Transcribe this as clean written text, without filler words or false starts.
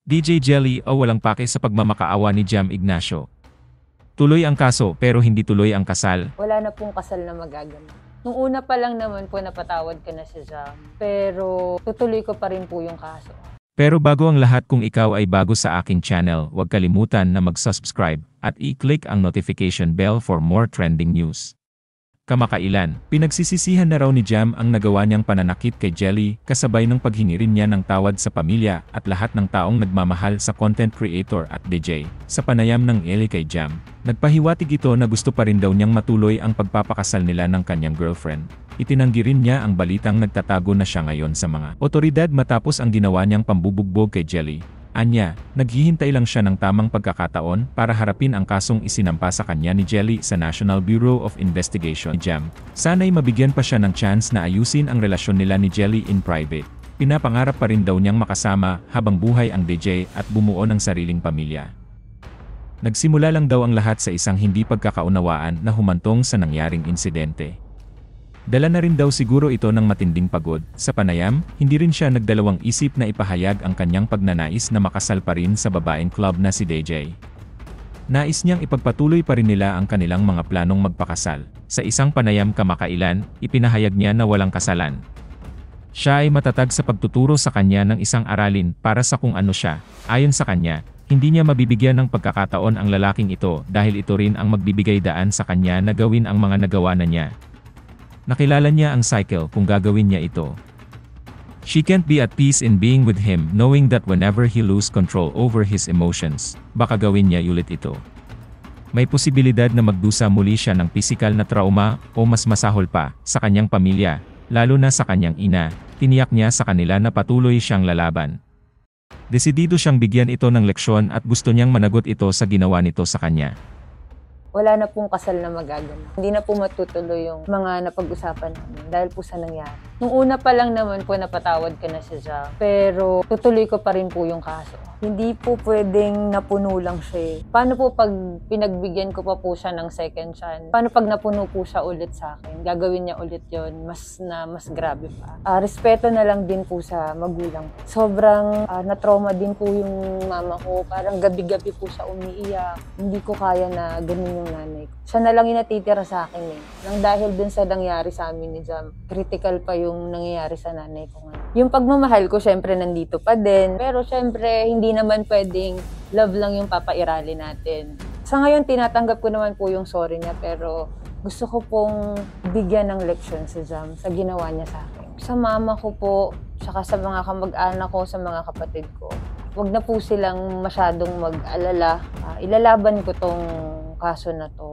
DJ Jelly o walang pake sa pagmamakaawa ni Jam Ignacio. Tuloy ang kaso pero hindi tuloy ang kasal. Wala na pong kasal na magaganap. Nung una pa lang naman po napatawad ko na si Jam. Pero tutuloy ko pa rin po yung kaso. Pero bago ang lahat, kung ikaw ay bago sa aking channel, huwag kalimutan na mag-subscribe at i-click ang notification bell for more trending news. Kamakailan, pinagsisisihan na raw ni Jam ang nagawa niyang pananakit kay Jelly, kasabay ng paghingi rin niya ng tawad sa pamilya at lahat ng taong nagmamahal sa content creator at DJ. Sa panayam ng Ellie kay Jam, nagpahiwatig ito na gusto pa rin daw niyang matuloy ang pagpapakasal nila ng kanyang girlfriend. Itinanggi rin niya ang balitang nagtatago na siya ngayon sa mga otoridad matapos ang ginawa niyang pambubugbog kay Jelly. Anya, naghihintay lang siya ng tamang pagkakataon para harapin ang kasong isinampa sa kanya ni Jelly sa National Bureau of Investigation. Jam, sana'y mabigyan pa siya ng chance na ayusin ang relasyon nila ni Jelly in private. Pinapangarap pa rin daw niyang makasama habang buhay ang DJ at bumuo ng sariling pamilya. Nagsimula lang daw ang lahat sa isang hindi pagkakaunawaan na humantong sa nangyaring insidente. Dala na rin daw siguro ito ng matinding pagod. Sa panayam, hindi rin siya nagdalawang isip na ipahayag ang kanyang pagnanais na makasal pa rin sa babaeng club na si DJ. Nais niyang ipagpatuloy pa rin nila ang kanilang mga planong magpakasal. Sa isang panayam kamakailan, ipinahayag niya na walang kasalan. Siya ay matatag sa pagtuturo sa kanya ng isang aralin para sa kung ano siya. Ayon sa kanya, hindi niya mabibigyan ng pagkakataon ang lalaking ito dahil ito rin ang magbibigay daan sa kanya na gawin ang mga nagawa na niya. Nakilala niya ang cycle kung gagawin niya ito. She can't be at peace in being with him knowing that whenever he lose control over his emotions, baka gawin niya ulit ito. May posibilidad na magdusa muli siya ng pisikal na trauma o mas masahol pa sa kanyang pamilya, lalo na sa kanyang ina. Tiniyak niya sa kanila na patuloy siyang lalaban. Desidido siyang bigyan ito ng leksyon at gusto niyang managot ito sa ginawa nito sa kanya. Wala na pong kasal na magaganap. Hindi na po matutuloy yung mga napag-usapan namin dahil po sa nangyari. Nung una pa lang naman po napatawad ko na si Jam. Pero tutuloy ko pa rin po yung kaso. Hindi po pwedeng napuno lang siya. Paano po pag pinagbigyan ko pa po siya ng second chance? Paano pag napuno po siya ulit sa akin? Gagawin niya ulit yon mas grabe pa. Respeto na lang din po sa magulang. Sobrang na-trauma din po yung mama ko. Parang gabi-gabi po siya umiiyak. Hindi ko kaya na ganun yung nanay ko. Siya na lang yung natitira sa akin eh. Nang dahil dun sa nangyari sa amin ni Jam, critical pa yung nangyayari sa nanay ko ngayon. Yung pagmamahal ko, syempre nandito pa din. Pero syempre, hindi naman pwedeng love lang yung papairali natin. Sa ngayon, tinatanggap ko naman po yung sorry niya, pero gusto ko pong bigyan ng leksyon si Jam sa ginawa niya sa akin. Sa mama ko po, saka sa mga kamag-anak ko, sa mga kapatid ko, wag na po silang masyadong mag-alala. Ilalaban ko tong kaso na to.